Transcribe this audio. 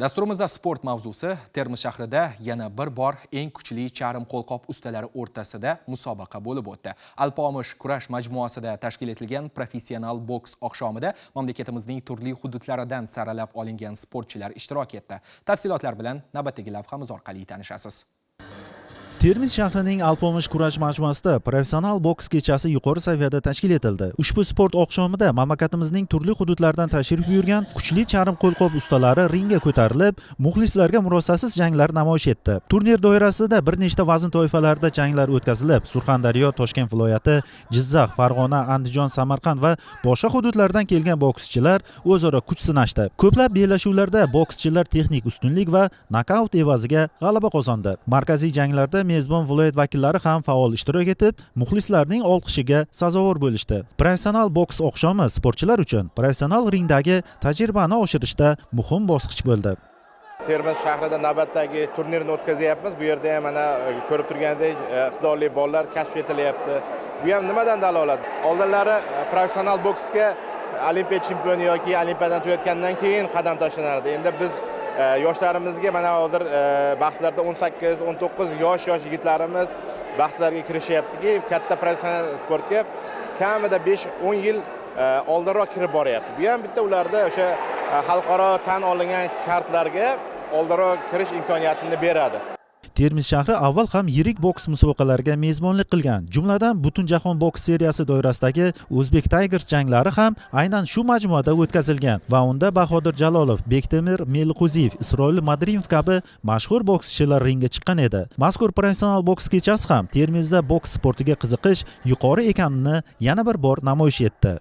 Dasturimizda sport mavzusi Termiz shahrida yana bir bor eng kuchli charm qo'lqop ustalari o'rtasida musobaqa bo'lib o'tdi. Alpomish kurash majmuasida tashkil etilgan professional boks oqshomida mamlakatimizning turli hududlaridan saralab olingan sportchilar ishtirok etdi. Tafsilotlar bilan navbatdagi lavhamiz orqali tanishasiz. Termiz shahrining Alpomish kurash majmuasida professional boks kechasi yuqori saviyada tashkil etildi. Ushbu sport oqshomida mamlakatimizning turli hududlaridan tashrif buyurgan kuchli charm qo'lqop ustalari ringga ko'tarilib, muxlislarga murosasiz janglar namoyish etdi. Turnir doirasida bir nechta vazn toifalarida janglar o'tkazilib, Surxondaryo, Toshkent viloyati, Jizzax, Farg'ona, Andijon, Samarqand va boshqa hududlardan kelgan bokschilar o'zaro kuch sinashdi. Ko'plab bellashuvlarda bokschilar texnik ustunlik va nokaut evaziga g'alaba qozondi. Markaziy janglarda mezbon viloyat vakillari ham faol ishtirok etib, muxlislarning olqishiga sazovor bo'lishdi. Professional boks oqshomi sportchilar uchun professional ringdagi tajribani oshirishda muhim bosqich bo'ldi. Termiz shahrida navbatdagi turnirni o'tkazyapmiz. Bu yerda ham mana ko'rib turgandek iqtidorli bolalar kashf etilyapti. Bu ham nimadan dalolat? Oldinlari professional boksga olimpiya chempioni yoki olimpiyadan tugatgandan keyin qadam tashlanardi. Endi biz yoshlarimizga mana hozir bahslarda 18-19 yosh yigitlarimiz bahslarga kirishyaptiki, katta professional sportga kamida 5-10 yil oldinroq kirib boryapti. Bu ham bitta ularda o'sha xalqaro tan olingan kartlarga oldinroq kirish imkoniyatini beradi. Termiz shahri avval ham yirik boks musobaqalariga mezbonlik qilgan. Jumladan Butunjahon boks seriyasi doirasidagi O'zbek Tigers janglari ham aynan shu majmuada o'tkazilgan va unda Bahodir Jalolov, Bektemir Meliqo'ziyev, Isroil Madrimov kabi mashhur bokschilar ringga chiqqan edi. Mazkur professional boks kechasi ham Termizda boks sportiga qiziqish yuqori ekanini yana bir bor namoyish etdi.